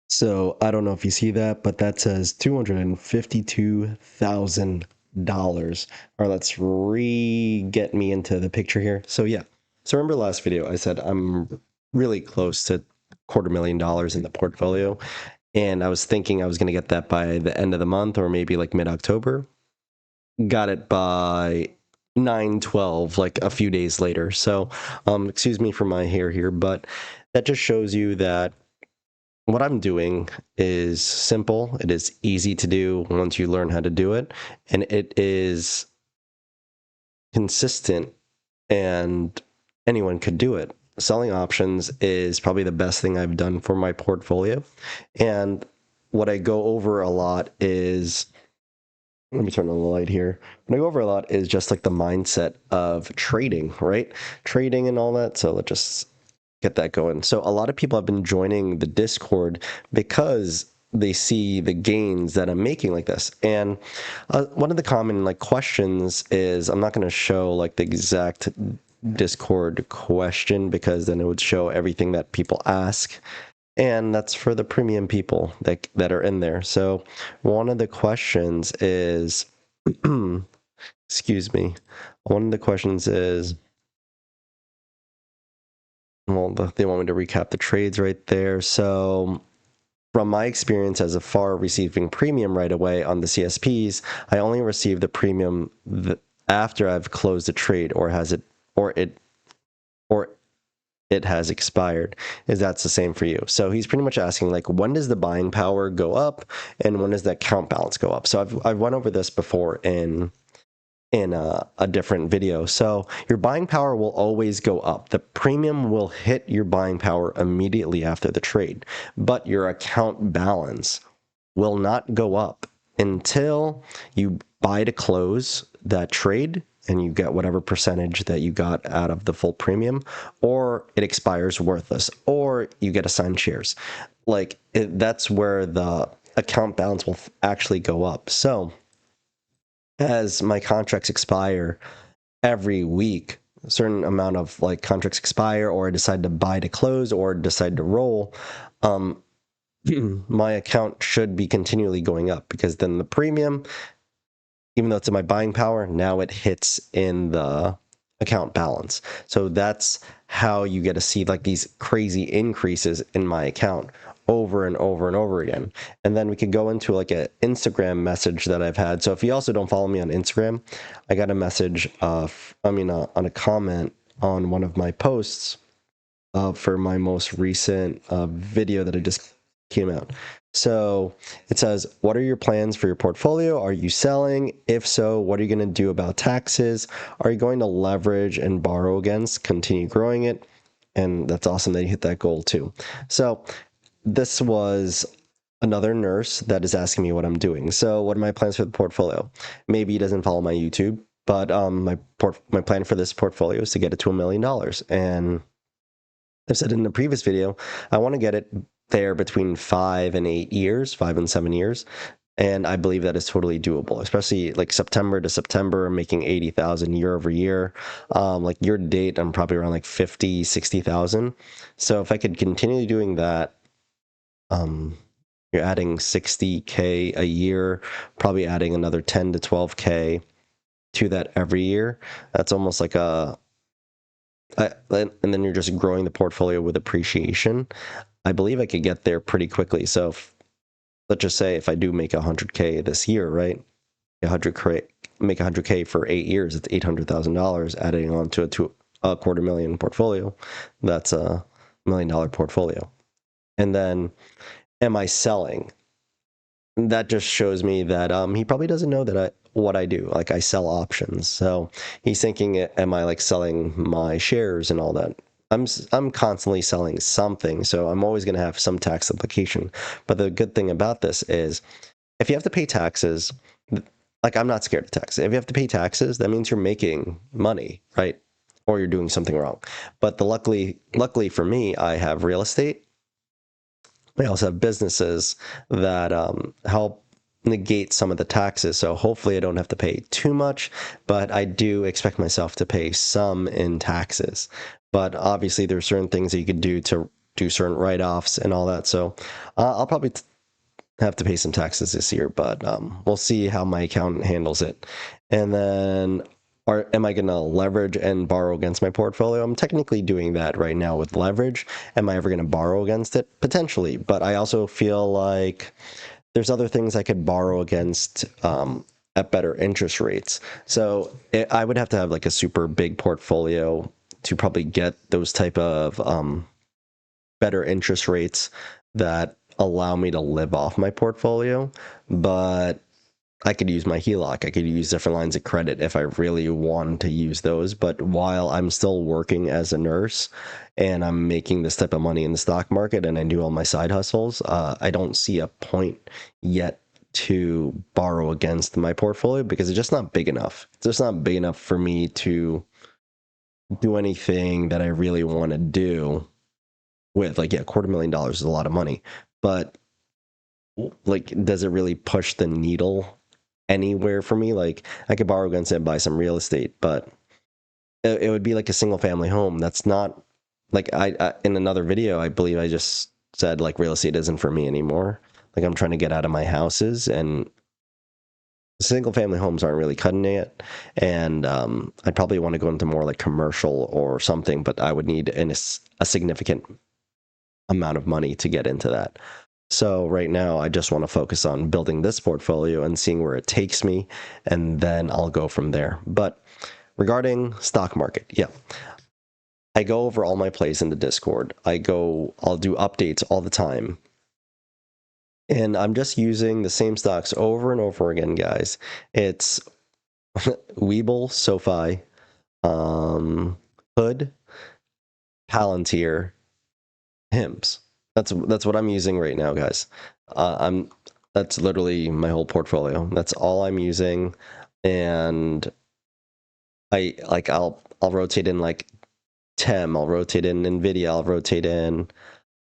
So I don't know if you see that, but that says $252,000. Or let's get me into the picture here. So yeah. So remember last video, I said I'm really close to $250,000 in the portfolio. And I was thinking I was going to get that by the end of the month or maybe like mid-October. Got it by 9/12, like a few days later. So excuse me for my hair here, but that just shows you that what I'm doing is simple. It is easy to do once you learn how to do it, and it is consistent, and anyone could do it. Selling options is probably the best thing I've done for my portfolio. And what I go over a lot is, let me turn on the light here. What I go over a lot is just like the mindset of trading, right? Trading and all that. So let's just get that going. So a lot of people have been joining the Discord because they see the gains that I'm making like this. And one of the common like questions is, I'm not going to show like the exact Discord question because then it would show everything that people ask. And that's for the premium people that are in there. So one of the questions is, excuse me, one of the questions is, well, they want me to recap the trades right there. So from my experience as a FAR receiving premium right away on the CSPs, I only receive the premium after I've closed a trade or it has expired. Is that's the same for you? So he's pretty much asking like, when does the buying power go up and when does that account balance go up? So I've went over this before in a different video. So your buying power will always go up. The premium will hit your buying power immediately after the trade, but your account balance will not go up until you buy to close that trade and you get whatever percentage that you got out of the full premium, or it expires worthless, or you get assigned shares. That's where the account balance will actually go up. So as my contracts expire every week, a certain amount of like contracts expire, or I decide to buy to close or decide to roll, my account should be continually going up, because then the premium, even though it's in my buying power, now it hits in the account balance. So that's how you get to see like these crazy increases in my account over and over and over again. And then we could go into like an Instagram message that I've had. So if you also don't follow me on Instagram, I got a message on a comment on one of my posts for my most recent video that I just came out. So it says, what are your plans for your portfolio? Are you selling? If so, what are you going to do about taxes? Are you going to leverage and borrow against, continue growing it? And that's awesome that you hit that goal too. So this was another nurse that is asking me what I'm doing. So what are my plans for the portfolio? Maybe he doesn't follow my YouTube, but my plan for this portfolio is to get it to $1 million. And I've said in the previous video, I want to get it there between 5 and 8 years, 5 and 7 years. And I believe that is totally doable, especially like September to September, making 80,000 year over year. Like year to date, I'm probably around like 50, 60,000. So if I could continue doing that, you're adding 60K a year, probably adding another 10 to 12K to that every year. That's almost like and then you're just growing the portfolio with appreciation. I believe I could get there pretty quickly. So let's just say if I do make 100K this year, right? Make 100K for 8 years, it's $800,000 adding on to a $250,000 portfolio. That's a $1 million portfolio. And then, am I selling? That just shows me that he probably doesn't know that what I do. Like, I sell options. So he's thinking, am I like selling my shares and all that? I'm constantly selling something, so I'm always going to have some tax implication. But the good thing about this is, if you have to pay taxes, like, I'm not scared of taxes. If you have to pay taxes, that means you're making money, right? Or you're doing something wrong. But luckily for me, I have real estate. I also have businesses that help negate some of the taxes. So hopefully I don't have to pay too much, but I do expect myself to pay some in taxes. But obviously there's certain things that you could do to do certain write-offs and all that. So I'll probably have to pay some taxes this year, but we'll see how my accountant handles it. And then, am I going to leverage and borrow against my portfolio? I'm technically doing that right now with leverage. Am I ever going to borrow against it? Potentially, but I also feel like there's other things I could borrow against at better interest rates. So I would have to have like a super big portfolio to probably get those type of better interest rates that allow me to live off my portfolio. But I could use my HELOC. I could use different lines of credit if I really wanted to use those. But while I'm still working as a nurse and I'm making this type of money in the stock market and I do all my side hustles, I don't see a point yet to borrow against my portfolio because it's just not big enough. It's just not big enough for me to do anything that I really want to do with. Like, yeah, $250,000 is a lot of money, but like, does it really push the needle anywhere for me? Like, I could borrow against it and buy some real estate, but it would be like a single family home. That's not like I in another video, I believe I just said like real estate isn't for me anymore. Like, I'm trying to get out of my houses, and single family homes aren't really cutting it. And I'd probably want to go into more like commercial or something, but I would need a significant amount of money to get into that. So right now, I just want to focus on building this portfolio and seeing where it takes me, and then I'll go from there. But regarding stock market, yeah, I go over all my plays in the Discord. I'll do updates all the time. And I'm just using the same stocks over and over again, guys. It's Webull, Sofi, Hood, Palantir, HIMS. That's what I'm using right now, guys. That's literally my whole portfolio. That's all I'm using, and I'll rotate in like TEM, I'll rotate in Nvidia, I'll rotate in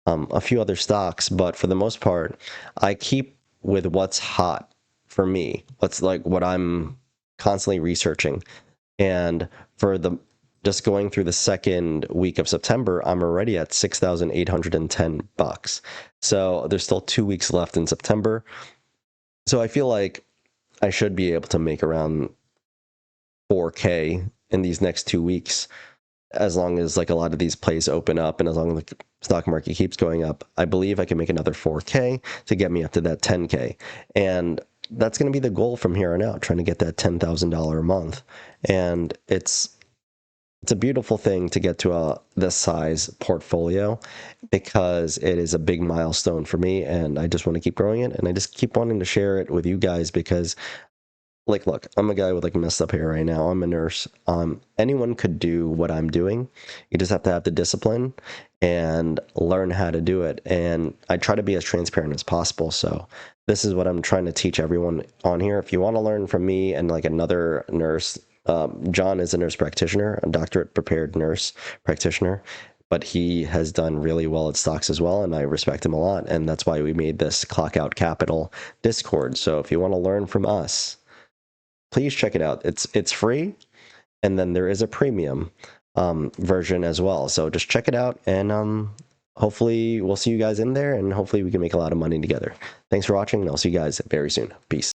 a few other stocks, but for the most part, I keep with what's hot for me. What's like what I'm constantly researching, and for the just going through the second week of September, I'm already at $6,810. So there's still 2 weeks left in September. So I feel like I should be able to make around 4K in these next 2 weeks, as long as like a lot of these plays open up and as long as the stock market keeps going up. I believe I can make another 4K to get me up to that 10K. And that's going to be the goal from here on out, trying to get that $10,000 a month. And it's a beautiful thing to get to this size portfolio, because it is a big milestone for me, and I just want to keep growing it, and I just keep wanting to share it with you guys because, like, look, I'm a guy with like messed up hair right now. I'm a nurse. Anyone could do what I'm doing. You just have to have the discipline and learn how to do it. And I try to be as transparent as possible. So this is what I'm trying to teach everyone on here. If you want to learn from me and like another nurse, John is a nurse practitioner, a doctorate prepared nurse practitioner, but he has done really well at stocks as well, and I respect him a lot. And that's why we made this Clock Out Capital Discord. So if you want to learn from us, please check it out. It's free, and then there is a premium version as well. So just check it out, and hopefully we'll see you guys in there, and hopefully we can make a lot of money together. Thanks for watching, and I'll see you guys very soon. Peace.